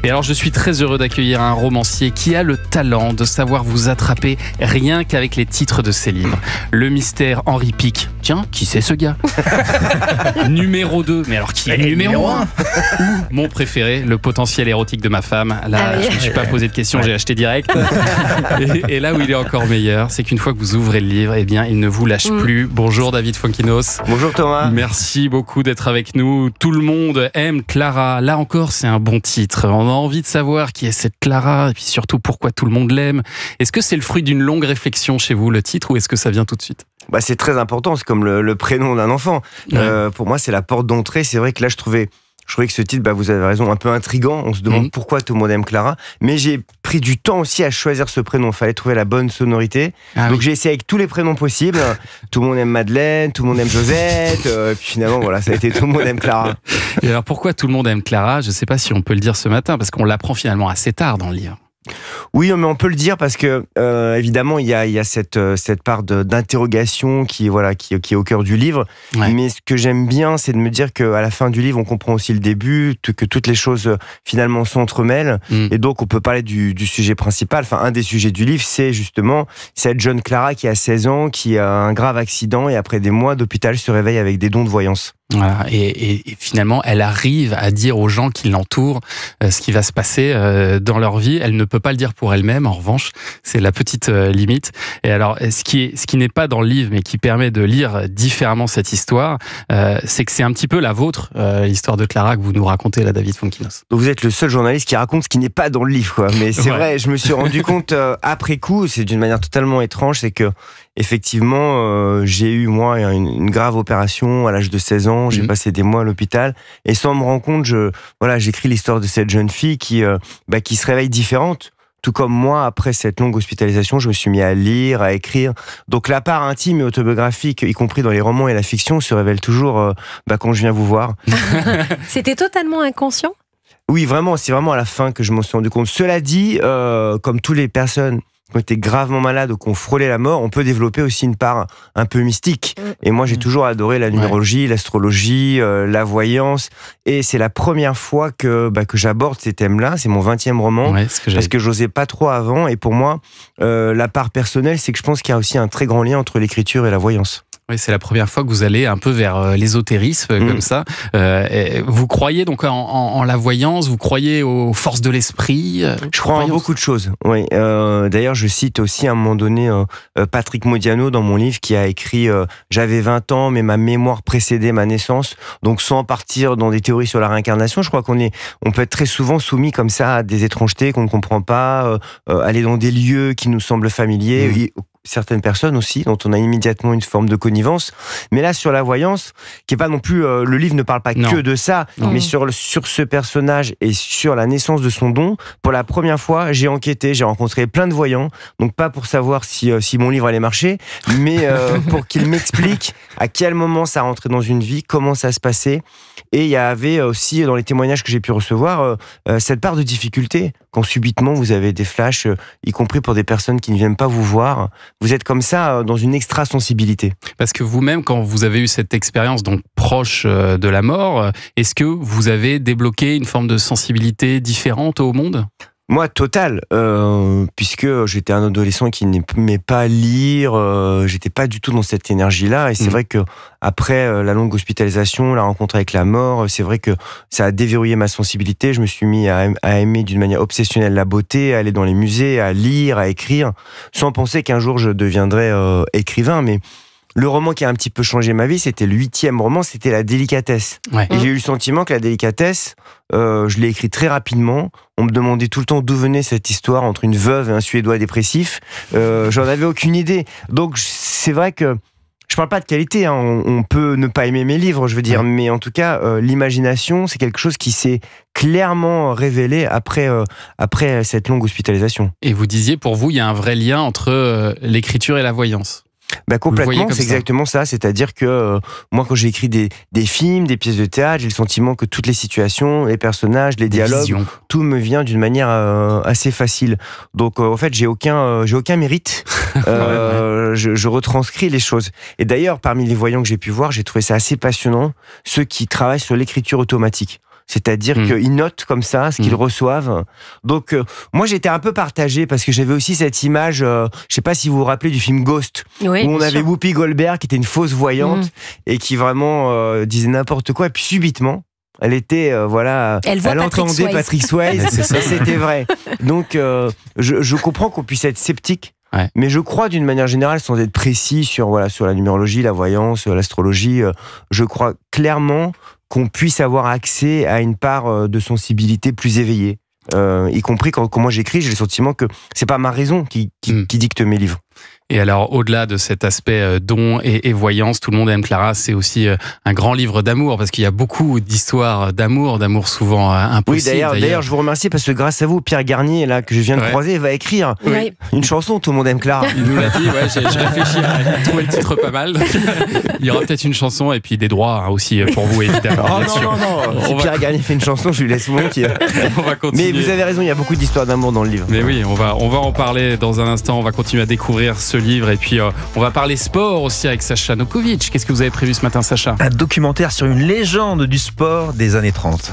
Et alors je suis très heureux d'accueillir un romancier qui a le talent de savoir vous attraper rien qu'avec les titres de ses livres. Le mystère Henri Pic. Tiens, qui c'est ce gars? Numéro 2. Mais alors qui est numéro 1? Ou mon préféré, le potentiel érotique de ma femme. Là, je ne me suis pas posé de questions, j'ai acheté direct. Et là où il est encore meilleur, c'est qu'une fois que vous ouvrez le livre, eh bien, il ne vous lâche plus. Bonjour David Fonkinos. Bonjour Thomas. Merci beaucoup d'être avec nous. Tout le monde aime Clara. Là encore, c'est un bon titre. On a envie de savoir qui est cette Clara et puis surtout pourquoi tout le monde l'aime. Est-ce que c'est le fruit d'une longue réflexion chez vous, le titre, ou est-ce que ça vient tout de suite? C'est très important, c'est comme le prénom d'un enfant. Ouais. Pour moi, c'est la porte d'entrée. C'est vrai que là, je trouvais que ce titre, vous avez raison, un peu intriguant. On se demande pourquoi tout le monde aime Clara. Mais j'ai pris du temps aussi à choisir ce prénom. Il fallait trouver la bonne sonorité. Donc j'ai essayé avec tous les prénoms possibles. Tout le monde aime Madeleine, tout le monde aime Josette. Et puis finalement, voilà, ça a été tout le monde aime Clara. Et alors pourquoi tout le monde aime Clara? Je ne sais pas si on peut le dire ce matin, parce qu'on l'apprend finalement assez tard dans le livre. Oui, mais on peut le dire parce que évidemment il y a cette part d'interrogation qui est au cœur du livre. Ouais. Mais ce que j'aime bien, c'est de me dire qu'à la fin du livre, on comprend aussi le début, que toutes les choses finalement s'entremêlent. Et donc on peut parler du sujet principal. Enfin, un des sujets du livre, c'est justement cette jeune Clara qui a 16 ans, qui a un grave accident et après des mois d'hôpital se réveille avec des dons de voyance. Voilà. Et finalement, elle arrive à dire aux gens qui l'entourent ce qui va se passer dans leur vie. Elle ne peut pas le dire pour elle-même, en revanche, c'est la petite limite. Et alors, ce qui n'est pas dans le livre, mais qui permet de lire différemment cette histoire, c'est que c'est un petit peu la vôtre, l'histoire de Clara que vous nous racontez là, David Fonkinos. Vous êtes le seul journaliste qui raconte ce qui n'est pas dans le livre, quoi. Mais c'est vrai, je me suis rendu compte après coup, c'est d'une manière totalement étrange, c'est que effectivement, j'ai eu moi une grave opération à l'âge de 16 ans. J'ai passé des mois à l'hôpital et sans me rendre compte, j'écris l'histoire de cette jeune fille qui se réveille différente. Tout comme moi, après cette longue hospitalisation, je me suis mis à lire, à écrire. Donc la part intime et autobiographique, y compris dans les romans et la fiction, se révèle toujours quand je viens vous voir. C'était totalement inconscient ? Oui, vraiment, c'est vraiment à la fin que je m'en suis rendu compte. Cela dit, comme toutes les personnes qui ont été gravement malades ou qui ont frôlé la mort, on peut développer aussi une part un peu mystique. Et moi, j'ai toujours adoré la numérologie, l'astrologie, la voyance. Et c'est la première fois que j'aborde ces thèmes-là. C'est mon 20e roman. Parce que j'osais pas trop avant. Et pour moi, la part personnelle, c'est que je pense qu'il y a aussi un très grand lien entre l'écriture et la voyance. Oui, c'est la première fois que vous allez un peu vers l'ésotérisme comme ça. Vous croyez donc en la voyance, vous croyez aux forces de l'esprit? Je crois en beaucoup de choses. Oui. D'ailleurs, je cite aussi à un moment donné Patrick Modiano dans mon livre qui a écrit j'avais 20 ans, mais ma mémoire précédait ma naissance. Donc, sans partir dans des théories sur la réincarnation, je crois on peut être très souvent soumis comme ça à des étrangetés qu'on ne comprend pas, aller dans des lieux qui nous semblent familiers. Certaines personnes aussi, dont on a immédiatement une forme de connivence. Mais là, sur la voyance, qui est pas non plus... le livre ne parle pas que de ça, mais sur ce personnage et sur la naissance de son don, pour la première fois, j'ai enquêté, j'ai rencontré plein de voyants, donc pas pour savoir si mon livre allait marcher, mais pour qu'il m'explique à quel moment ça rentrait dans une vie, comment ça se passait. Et il y avait aussi, dans les témoignages que j'ai pu recevoir, cette part de difficulté, quand subitement vous avez des flashs, y compris pour des personnes qui ne viennent pas vous voir. Vous êtes comme ça dans une extra-sensibilité. Parce que vous-même, quand vous avez eu cette expérience donc proche de la mort, est-ce que vous avez débloqué une forme de sensibilité différente au monde ? Moi, total, puisque j'étais un adolescent qui n'aimait pas lire, j'étais pas du tout dans cette énergie-là, et c'est vrai que après la longue hospitalisation, la rencontre avec la mort, c'est vrai que ça a déverrouillé ma sensibilité. Je me suis mis à aimer d'une manière obsessionnelle la beauté, à aller dans les musées, à lire, à écrire, sans penser qu'un jour je deviendrais écrivain, mais le roman qui a un petit peu changé ma vie, c'était le 8e roman, c'était La délicatesse. Ouais. Et j'ai eu le sentiment que La délicatesse, je l'ai écrit très rapidement. On me demandait tout le temps d'où venait cette histoire entre une veuve et un Suédois dépressif. J'en avais aucune idée. Donc c'est vrai que je parle pas de qualité, hein. On peut ne pas aimer mes livres, je veux dire, mais en tout cas, l'imagination, c'est quelque chose qui s'est clairement révélé après cette longue hospitalisation. Et vous disiez, pour vous, il y a un vrai lien entre l'écriture et la voyance. Complètement, c'est exactement ça. C'est-à-dire que moi, quand j'ai écrit des films, des pièces de théâtre, j'ai le sentiment que toutes les situations, les personnages, les dialogues, tout me vient d'une manière assez facile. Donc, en fait, j'ai aucun mérite. Je retranscris les choses. Et d'ailleurs, parmi les voyants que j'ai pu voir, j'ai trouvé ça assez passionnant, ceux qui travaillent sur l'écriture automatique. C'est-à-dire qu'ils notent comme ça ce qu'ils reçoivent. Donc, moi, j'étais un peu partagé parce que j'avais aussi cette image, je sais pas si vous vous rappelez du film Ghost, où on avait Whoopi Goldberg qui était une fausse voyante et qui vraiment disait n'importe quoi. Et puis subitement, elle était, elle entendait Patrick Swayze, c'était vrai. Donc, je comprends qu'on puisse être sceptique, mais je crois d'une manière générale, sans être précis sur la numérologie, la voyance, l'astrologie, je crois clairement qu'on puisse avoir accès à une part de sensibilité plus éveillée. Y compris quand moi j'écris, j'ai le sentiment que c'est pas ma raison qui dicte mes livres. Et alors, au-delà de cet aspect don et voyance, Tout le monde aime Clara, c'est aussi un grand livre d'amour, parce qu'il y a beaucoup d'histoires d'amour souvent impossibles. Oui, d'ailleurs, je vous remercie parce que grâce à vous, Pierre Garnier, là, que je viens de croiser, va écrire une chanson, Tout le monde aime Clara. Il nous l'a dit, j'ai réfléchi à trouver le titre pas mal. Il y aura peut-être une chanson et puis des droits aussi pour vous, évidemment. Non. Si Pierre Garnier fait une chanson, je lui laisse mentir. On va continuer. Mais vous avez raison, il y a beaucoup d'histoires d'amour dans le livre. Mais oui, on va en parler dans un instant. On va continuer à découvrir ce livre et puis on va parler sport aussi avec Sacha Nokovic. Qu'est-ce que vous avez prévu ce matin, Sacha ? Un documentaire sur une légende du sport des années 30.